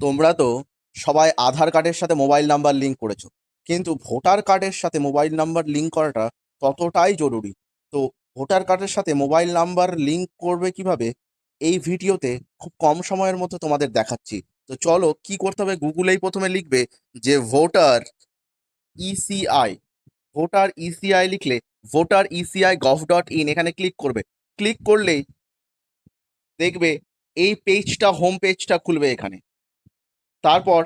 তোমরা তো সবাই আধার কার্ডের সাথে মোবাইল নাম্বার লিঙ্ক করেছো, কিন্তু ভোটার কার্ডের সাথে মোবাইল নাম্বার লিঙ্ক করাটা ততটাই জরুরি। তো ভোটার কার্ডের সাথে মোবাইল নাম্বার লিঙ্ক করবে কিভাবে, এই ভিডিওতে খুব কম সময়ের মধ্যে তোমাদের দেখাচ্ছি। তো চলো, কি করতে হবে, গুগলেই প্রথমে লিখবে যে ইসিআই ভোটার ইসিআই লিখলে ভোটার ইসিআই gov.in, এখানে ক্লিক করবে। ক্লিক করলেই দেখবে এই পেজটা, হোম পেজটা খুলবে এখানে। তারপর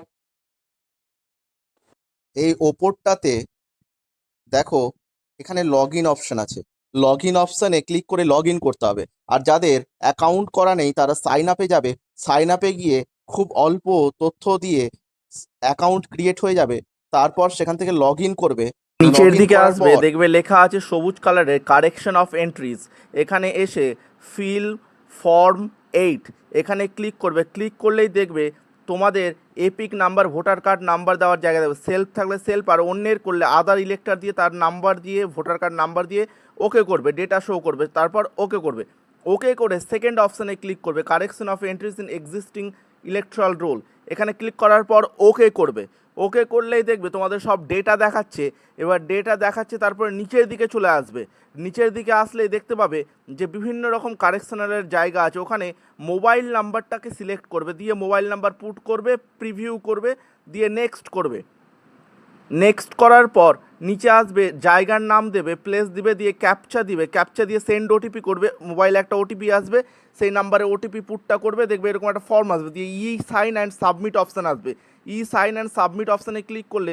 এই ওপরটাতে দেখো, এখানে লগ ইন অপশন আছে। লগ ইন অপশানে ক্লিক করে লগ ইন করতে হবে। আর যাদের অ্যাকাউন্ট করা নেই তারা সাইন আপে যাবে। সাইন আপে গিয়ে খুব অল্প তথ্য দিয়ে অ্যাকাউন্ট ক্রিয়েট হয়ে যাবে। তারপর সেখান থেকে লগ ইন করবে। লগ নিচের ইন দিকে করার আসবে, পর দেখবে লেখা আছে সবুজ কালারের কারেকশন অফ এন্ট্রিজ। এখানে এসে ফিল ফর্ম 8 এখানে ক্লিক করবে। ক্লিক করলেই দেখবে তোমাদের epic number, voter card number দেওয়ার জায়গা দেবে। সেলফ থাকলে সেলফ, আর অন্যের করলে আদার ইলেক্টর দিয়ে তার নাম্বার দিয়ে, ভোটার কার্ড নাম্বার দিয়ে ওকে করবে, ডেটা শো করবে, তারপর ওকে করবে। ওকে করে সেকেন্ড অপশানে ক্লিক করবে, correction of entries in existing electoral roll. এখানে ক্লিক করার পর ওকে করবে। ওকে করলেই দেখবে তোমাদের সব ডেটা দেখাচ্ছে। এবার ডেটা দেখাচ্ছে, তারপরে নিচের দিকে চলে আসবে। নিচের দিকে আসলেই দেখতে পাবে যে বিভিন্ন রকম কারেকশনারের জায়গা আছে। ওখানে মোবাইল নাম্বারটাকে সিলেক্ট করবে, দিয়ে মোবাইল নাম্বার পুট করবে, প্রিভিউ করবে, দিয়ে নেক্সট করবে। নেক্সট করার পর নিচে আসবে, জায়গার নাম দেবে, প্লেস দিবে, দিয়ে ক্যাপচা দিবে। ক্যাপচা দিয়ে সেন্ড ওটিপি করবে। মোবাইলে একটা ওটিপি আসবে, সেই নাম্বারে ওটিপি পুটটা করবে। দেখবে এরকম একটা ফর্ম আসবে, দিয়ে সাইন অ্যান্ড সাবমিট অপশান আসবে। সাইন অ্যান্ড সাবমিট অপশানে ক্লিক করলে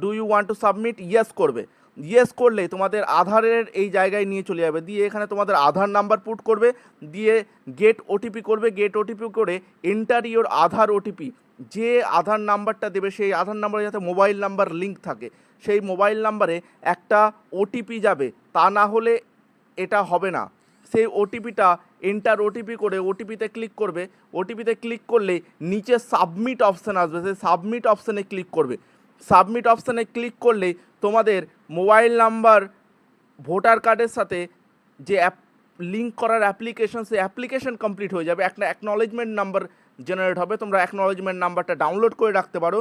do you want to submit, yes করবে। ইয়েস করলে তোমাদের আধারের এই জায়গায় নিয়ে চলে যাবে। দিয়ে এখানে তোমাদের আধার নাম্বার পুট করবে, দিয়ে গেট ওটিপি করবে। গেট ওটিপি করে এন্টার ইওর আধার ওটিপি। যে আধার নাম্বারটা দেবে সেই আধার নাম্বারে যাতে মোবাইল নাম্বার লিঙ্ক থাকে, সেই মোবাইল নাম্বারে একটা ওটিপি যাবে, তা না হলে এটা হবে না। সেই ওটিপিটা এন্টার ওটিপি করে ওটিপিতে ক্লিক করবে। ওটিপিতে ক্লিক করলে নিচে সাবমিট অপশান আসবে, সেই সাবমিট অপশানে ক্লিক করবে। সাবমিট অপশানে ক্লিক করলেই তোমাদের মোবাইল নাম্বার ভোটার কার্ডের সাথে যে লিঙ্ক করার অ্যাপ্লিকেশন, সেই অ্যাপ্লিকেশন কমপ্লিট হয়ে যাবে। একটা অ্যাকনলেজমেন্ট নাম্বার জেনারেট হবে। তোমরা অ্যাকনলেজমেন্ট নাম্বারটা ডাউনলোড করে রাখতে পারো।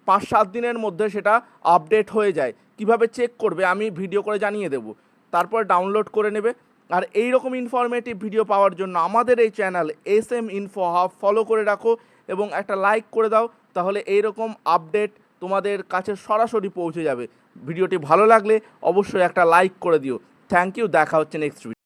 5-7 দিনের মধ্যে সেটা আপডেট হয়ে যায়। কিভাবে চেক করবে আমি ভিডিও করে জানিয়ে দেবো, তারপর ডাউনলোড করে নেবে। আর এই রকম ইনফরমেটিভ ভিডিও পাওয়ার জন্য আমাদের এই channel SM info hub follow করে রাখো এবং একটা লাইক করে দাও, তাহলে এই রকম আপডেট তোমাদের কাছে সরাসরি পৌঁছে যাবে। ভিডিওটি ভালো লাগলে অবশ্যই একটা লাইক করে দিও। থ্যাংক ইউ, দেখা হচ্ছে নেক্সট ভিডিও।